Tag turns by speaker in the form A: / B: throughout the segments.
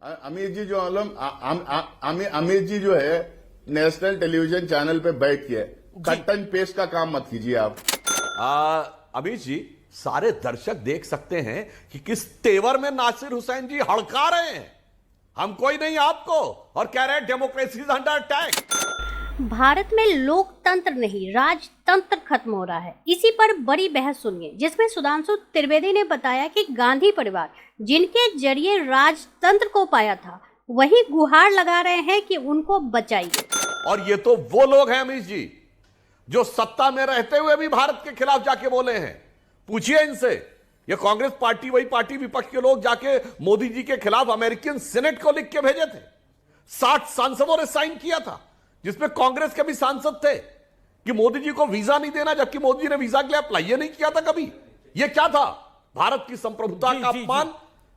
A: अमीर जी जो अमीर जी जो है नेशनल टेलीविजन चैनल पे बैठ के कट एंड पेस्ट का काम मत कीजिए आप।
B: अमीर जी, सारे दर्शक देख सकते हैं कि किस तेवर में नासिर हुसैन जी हड़का रहे हैं। हम कोई नहीं आपको, और कह रहे हैं democracy is under attack.
C: Bharat में लोकतंत्र नहीं राजतंत्र खत्म हो रहा है। इसी पर बड़ी बहस सुनिए, जिसमें सुधांशु त्रिवेदी ने बताया कि गांधी परिवार जिनके जरिए राजतंत्र को पाया था, वही गुहार लगा रहे हैं कि उनको बचाइए।
B: और ये तो वो लोग हैं अमीर जी जो सत्ता में रहते हुए भी भारत के खिलाफ जाके बोले हैं। पूछिए इनसे। ये कांग्रेस पार्टी, वही पार्टी विपक्ष के लोग जाके मोदी जी के खिलाफ अमेरिकन सीनेट को लिख के भेजे थे। 60 सांसदों ने साइन किया था, जिसमें कांग्रेस के भी सांसद थे, कि मोदी जी को वीजा नहीं देना, जबकि मोदी जी ने वीजा के लिए अप्लाई नहीं किया था कभी। यह क्या था? भारत की संप्रभुता का अपमान,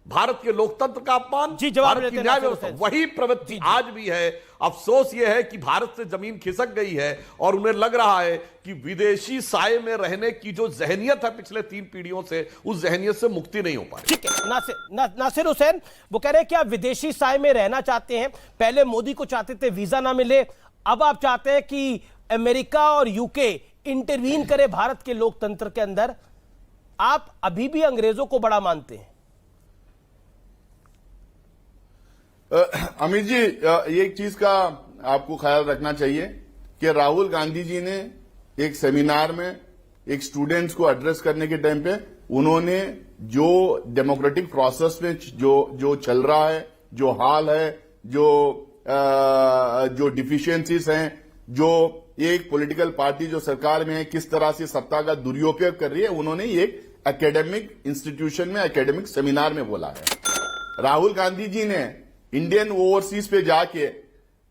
B: भारत के लोकतंत्र का अपमान, भारत की न्याय व्यवस्था। वही प्रवृत्ति आज भी है। अफसोस यह है कि भारत से जमीन खिसक गई है और उन्हें लग रहा है कि विदेशी साए में रहने की जो जहनियत है पिछले 3 पीढ़ियों से, उस जहनियत से मुक्ति नहीं हो पा रही।
D: ठीक है, नासिर हुसैन वो कह रहे हैं कि आप विदेशी साए में रहना चाहते हैं। पहले मोदी को चाहते थे वीजा ना मिले, अब आप चाहते हैं कि अमेरिका और यूके इंटरवीन करे भारत के लोकतंत्र के अंदर। आप अभी भी अंग्रेजों को बड़ा मानते हैं?
A: अमित जी, एक चीज का आपको ख्याल रखना चाहिए कि राहुल गांधी जी ने एक सेमिनार में एक स्टूडेंट्स को एड्रेस करने के टाइम पे उन्होंने जो डेमोक्रेटिक प्रोसेस में जो चल रहा है, जो हाल है, जो डिफिशियंसीज हैं, जो एक पॉलिटिकल पार्टी जो सरकार में है किस तरह से सत्ता का दुरुपयोग कर रही है, उन्होंने एक एकेडमिक इंस्टीट्यूशन में, एकेडमिक सेमिनार में बोला है। राहुल गांधी जी ने इंडियन ओवरसीज पे जाके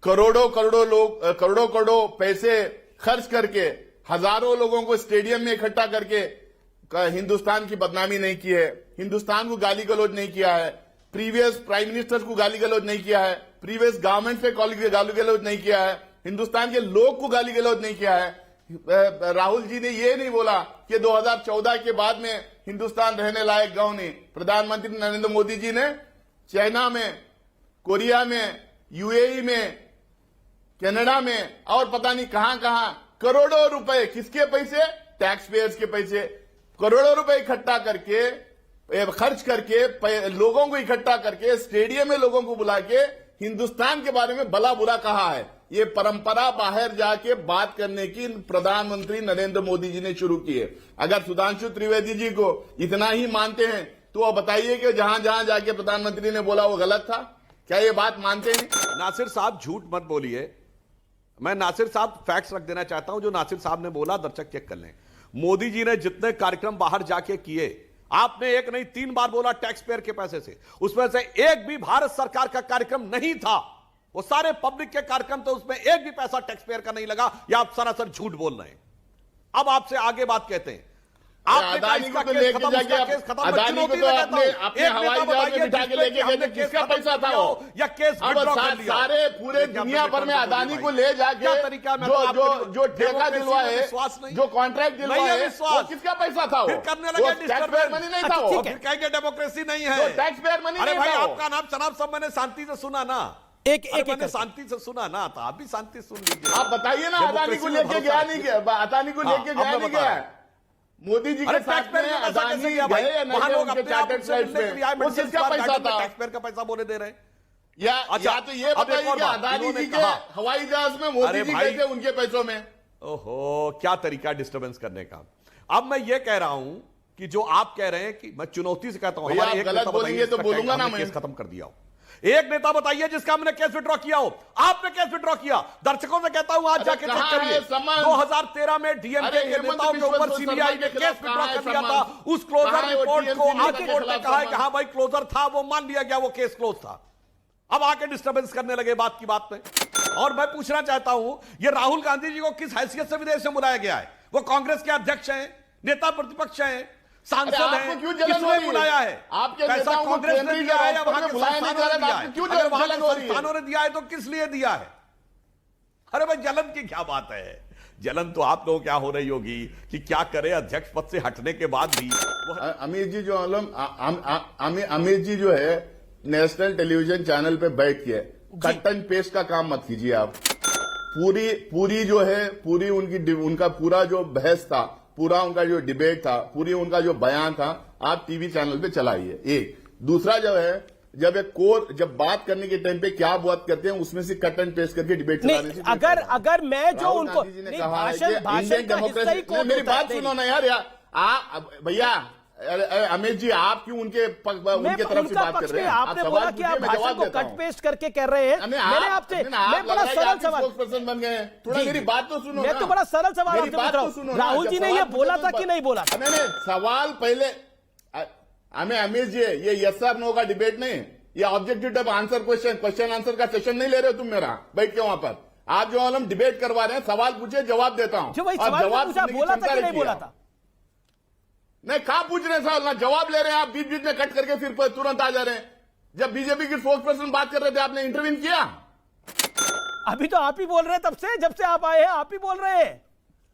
A: करोड़ों पैसे खर्च करके हजारों लोगों को स्टेडियम में इकट्ठा करके हिंदुस्तान की बदनामी नहीं की है, हिंदुस्तान को गाली गलौज नहीं किया है, प्रीवियस प्राइम मिनिस्टर को गाली गलौज नहीं किया है, प्रीवियस गवर्नमेंट पे गाली गलौज नहीं किया है, हिंदुस्तान के लोग को गाली गलौज नहीं किया है। राहुल जी ने ये नहीं बोला कि 2014 के बाद में हिंदुस्तान रहने लायक गांव नहीं। प्रधानमंत्री नरेंद्र मोदी जी ने चाइना में, कोरिया में, यूएई में, कनाडा में और पता नहीं कहां करोड़ों रुपए, किसके पैसे? टैक्स पेयर्स के पैसे, करोड़ों रुपए इकट्ठा करके, खर्च करके, लोगों को इकट्ठा करके स्टेडियम में लोगों को बुला के हिंदुस्तान के बारे में भला बुरा कहा है। ये परंपरा बाहर जाके बात करने की प्रधानमंत्री नरेंद्र मोदी जी ने शुरू की है। अगर सुधांशु त्रिवेदी जी को इतना ही मानते हैं तो वो बताइए कि जहां जहां जाके प्रधानमंत्री ने बोला वो गलत था। क्या ये बात मानते हैं?
B: नासिर साहब झूठ मत बोलिए। मैं नासिर साहब फैक्ट्स रख देना चाहता हूं, जो नासिर साहब ने बोला दर्शक चेक कर लें। मोदी जी ने जितने कार्यक्रम बाहर जाके किए, आपने एक नहीं 3 बार बोला टैक्स पेयर के पैसे से, उसमें से एक भी भारत सरकार का कार्यक्रम नहीं था। वो सारे पब्लिक के कार्यक्रम थे, उसमें एक भी पैसा टैक्स पेयर का नहीं लगा। या आप सरासर झूठ बोल रहे हैं। अब आपसे आगे बात कहते हैं।
A: अदानी को तो लेके जाके अदानी को तो आपने हवाई जहाज में बिठा के लेके गए थे, किसका पैसा था वो?
B: या केस विड्रॉ कर लिया?
A: सारे पूरे दुनिया भर में अदानी को ले जाके जो ठेका दिलवाए, जो कॉन्ट्रैक्ट दिलवाए, वो किसका पैसा था? वो
B: करने लगे
A: टैक्स पेयर मनी नहीं था वो।
B: फिर कहेंगे डेमोक्रेसी नहीं है,
A: टैक्स पेयर मनी नहीं था।
B: भाई आपका नाम जनाब सब मैंने शांति से सुना ना, मैंने शांति से सुना ना, तो आप भी शांति सुन लीजिए।
A: आप बताइए ना, अदानी को लेके गया नहीं गया? अदानी को लेके गया नहीं गया? मोदी जी के साथ में अदानी गए या नहीं उनके चार्टर्ड फ्लाइट्स में? वो किसका पैसा था?
B: टैक्स पेयर का पैसा बोले दे रहे हैं।
A: या तो ये बताइए कि अदानी जी के हवाई जहाज में मोदी जी गए थे उनके पैसों में?
B: ओहो, क्या तरीका डिस्टर्बेंस करने का। अब मैं ये कह रहा हूं कि जो आप कह रहे हैं, कि मैं चुनौती से कहता हूं,
A: हमारे गलत बोलेंगे तो बोलूंगा ना मैं।
B: केस खत्म कर दिया हो। एक नेता बताइए जिसका हमने केस विड्रॉ किया हो। आपने केस विड्रॉ किया। दर्शकों से कहता हूं आज जाके चेक करिए। 2013 में डीएमके के नेताओं के ऊपर सीबीआई ने केस विड्रॉ कर दिया था। उस क्लोजर रिपोर्ट को आके कोर्ट ने कहा है कि हां भाई क्लोजर था, वो मान लिया गया, वो केस क्लोज था। अब आके डिस्टर्बेंस करने लगे बात की बात में। और मैं पूछना चाहता हूं, ये राहुल गांधी जी को किस हैसियत से विदेश से बुलाया गया है? वो कांग्रेस के अध्यक्ष हैं, नेता प्रतिपक्ष हैं, सांसद हैं, किसने बुलाया है?
A: आपके
B: पैसा कांग्रेस ने दिया है या वहां के संस्थानों ने दिया है?
A: क्यों
B: अगर वहां के संस्थानों ने दिया है तो किस लिए दिया है? अरे भाई जलन की क्या बात है? जलन तो आप लोगों क्या हो रही होगी कि क्या करे अध्यक्ष पद से हटने के बाद भी।
A: अमीर जी जो है नेशनल टेलीविजन चैनल पे बैठ के कट एंड पेस्ट का काम मत कीजिए आप। पूरी जो है, पूरी उनका पूरा जो बहस था, पूरा उनका जो डिबेट था, पूरी उनका जो बयान था, आप टीवी चैनल पे चलाइए। एक दूसरा जो है, जब बात करने के टाइम पे क्या बात करते हैं उसमें से कट एंड पेस्ट करके डिबेट चलाने से
D: अगर मैं जो उनको
A: भाषण इंडियन डेमोक्रेसी, मेरी बात सुनो ना यार आप भैया अमित जी, आप क्यों उनके तरफ से बात कर रहे हैं?
D: आपने बोला कि आप भाषण को कट पेस्ट करके कर रहे हैं। मैंने आपसे मैं बड़ा सरल सवाल
A: पर्सन बन गए हैं, थोड़ा मेरी बात तो सुनो।
D: मैं तो बड़ा सरल सवाल आपसे पूछ रहा हूं, राहुल जी ने ये बोला था कि नहीं बोला था?
A: नहीं, सवाल पहले हमें अमित जी, ये यस और नो का डिबेट नहीं, ये ऑब्जेक्टिव आंसर क्वेश्चन आंसर का सेशन नहीं ले रहे हो तुम मेरा बैठ के वहां पर। आप जो हम डिबेट करवा रहे हैं, सवाल पूछे जवाब देता हूं।
D: जवाब बोला था कि नहीं बोला था?
A: नहीं, कहां पूछ रहे हैं सवाल, ना जवाब ले रहे हैं आप, बीच बीच में कट करके फिर तुरंत आ जा रहे हैं। जब बीजेपी की स्पोक्स पर्सन बात कर रहे थे, आपने इंटरव्यू किया?
D: अभी तो आप ही बोल रहे हैं, तब से जब से आप आए हैं आप ही बोल रहे हैं,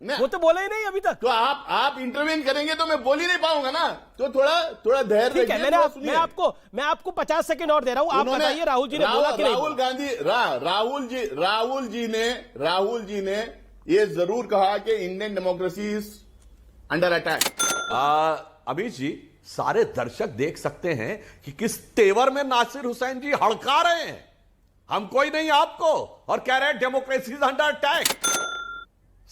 D: वो तो बोले ही नहीं अभी तक।
A: तो आप इंटरव्यू करेंगे तो मैं बोल ही नहीं पाऊंगा ना, तो थोड़ा धैर्य
D: रखिए। मैं आपको 50 सेकंड और दे रहा हूं, आप बताइए राहुल जी ने बोला कि नहीं?
A: राहुल जी ने ये जरूर कहा कि Indian democracy is under attack.
B: Amit ji, सारे दर्शक देख सकते हैं कि किस तेवर में नासिर हुसैन जी हड़का रहे हैं, हम कोई नहीं आपको, और कह रहे हैं डेमोक्रेसी इज अंडर अटैक।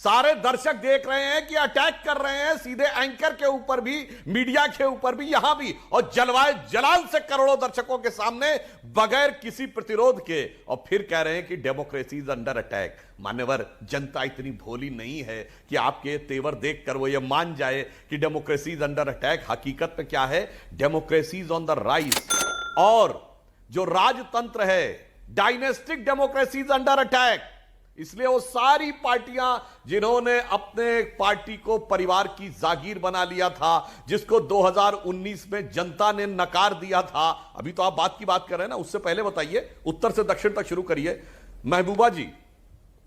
B: सारे दर्शक देख रहे हैं कि अटैक कर रहे हैं सीधे एंकर के ऊपर भी, मीडिया के ऊपर भी, यहां भी, और जलवाए जलाल से करोड़ों दर्शकों के सामने बगैर किसी प्रतिरोध के, और फिर कह रहे हैं कि डेमोक्रेसी इज अंडर अटैक। मान्यवर, जनता इतनी भोली नहीं है कि आपके तेवर देखकर वो ये मान जाए कि डेमोक्रेसी इज अंडर अटैक। हकीकत में क्या है, democracy is on the rise, और जो राजतंत्र है, dynastic democracy is under attack. इसलिए वो सारी पार्टियां जिन्होंने अपने पार्टी को परिवार की जागीर बना लिया था, जिसको 2019 में जनता ने नकार दिया था, अभी तो आप बात की बात कर रहे हैं ना, उससे पहले बताइए, उत्तर से दक्षिण तक शुरू करिए। महबूबा जी,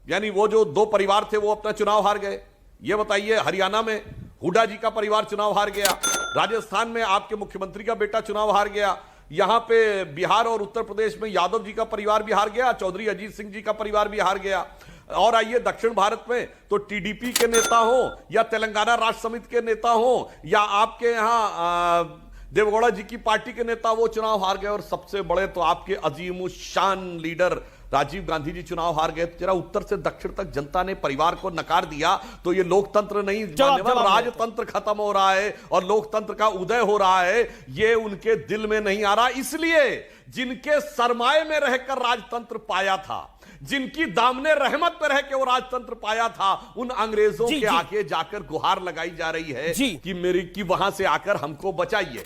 B: यानी वो जो 2 परिवार थे वो अपना चुनाव हार गए। ये बताइए, हरियाणा में हुड्डा जी का परिवार चुनाव हार गया, राजस्थान में आपके मुख्यमंत्री का बेटा चुनाव हार गया, यहां पे बिहार और उत्तर प्रदेश में यादव जी का परिवार भी हार गया, चौधरी अजीत सिंह जी का परिवार भी हार गया। और आइए दक्षिण भारत में तो टीडीपी के नेता हो या तेलंगाना राष्ट्र समिति के नेता हो या आपके यहां देवगौड़ा जी की पार्टी के नेता, वो चुनाव हार गए। और सबसे बड़े तो आपके अजीम शान लीडर राजीव गांधी जी चुनाव हार गए। जरा उत्तर से दक्षिण तक जनता ने परिवार को नकार दिया, तो ये लोकतंत्र नहीं, राजतंत्र खत्म हो रहा है और लोकतंत्र का उदय हो रहा है, ये उनके दिल में नहीं आ रहा। इसलिए जिनके सरमाए में रहकर राजतंत्र पाया था, जिनकी दामने रहमत पर रह के वो राजतंत्र पाया था, उन अंग्रेजों के आगे जाकर गुहार लगाई जा रही है कि वहां से आकर हमको बचाइए।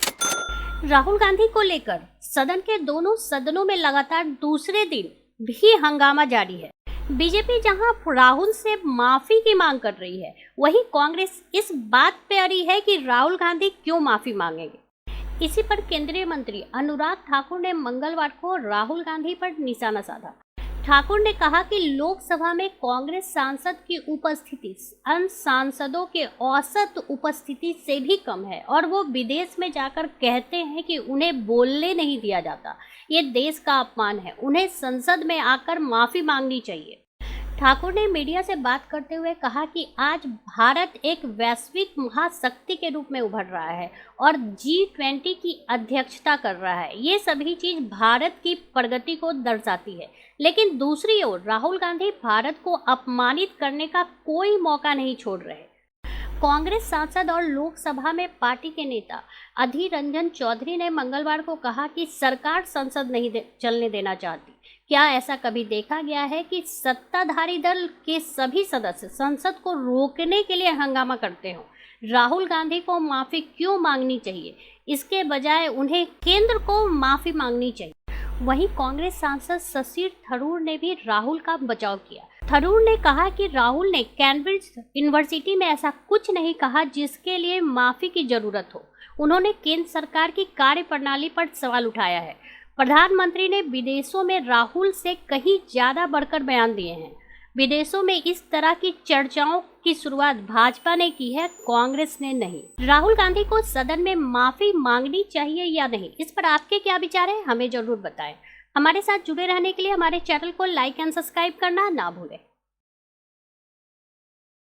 C: राहुल गांधी को लेकर सदन के दोनों सदनों में लगातार दूसरे दिन भी हंगामा जारी है। बीजेपी जहां राहुल से माफी की मांग कर रही है, वहीं कांग्रेस इस बात पे अड़ी है कि राहुल गांधी क्यों माफी मांगेंगे। इसी पर केंद्रीय मंत्री अनुराग ठाकुर ने मंगलवार को राहुल गांधी पर निशाना साधा। ठाकुर ने कहा कि लोकसभा में कांग्रेस सांसद की उपस्थिति अन्य सांसदों के औसत उपस्थिति से भी कम है और वो विदेश में जाकर कहते हैं कि उन्हें बोलने नहीं दिया जाता। ये देश का अपमान है, उन्हें संसद में आकर माफी मांगनी चाहिए। ठाकुर ने मीडिया से बात करते हुए कहा कि आज भारत एक वैश्विक महाशक्ति के रूप में उभर रहा है और G20 की अध्यक्षता कर रहा है। ये सभी चीज भारत की प्रगति को दर्शाती है, लेकिन दूसरी ओर राहुल गांधी भारत को अपमानित करने का कोई मौका नहीं छोड़ रहे। कांग्रेस सांसद और लोकसभा में पार्टी के नेता अधीर रंजन चौधरी ने मंगलवार को कहा कि सरकार संसद नहीं चलने देना चाहती। क्या ऐसा कभी देखा गया है कि सत्ताधारी दल के सभी सदस्य संसद को रोकने के लिए हंगामा करते हों? राहुल गांधी को माफी क्यों मांगनी चाहिए, इसके बजाय उन्हें केंद्र को माफी मांगनी चाहिए। वहीं कांग्रेस सांसद शशि थरूर ने भी राहुल का बचाव किया। थरूर ने कहा कि राहुल ने कैम्ब्रिज यूनिवर्सिटी में ऐसा कुछ नहीं कहा जिसके लिए माफी की जरूरत हो। उन्होंने केंद्र सरकार की कार्यप्रणाली पर सवाल उठाया है। प्रधानमंत्री ने विदेशों में राहुल से कहीं ज्यादा बढ़कर बयान दिए हैं। विदेशों में इस तरह की चर्चाओं की शुरुआत भाजपा ने की है, कांग्रेस ने नहीं। राहुल गांधी को सदन में माफी मांगनी चाहिए या नहीं, इस पर आपके क्या विचार हैं, हमें जरूर बताएं। हमारे साथ जुड़े रहने के लिए हमारे चैनल को लाइक एंड सब्सक्राइब करना ना भूलें।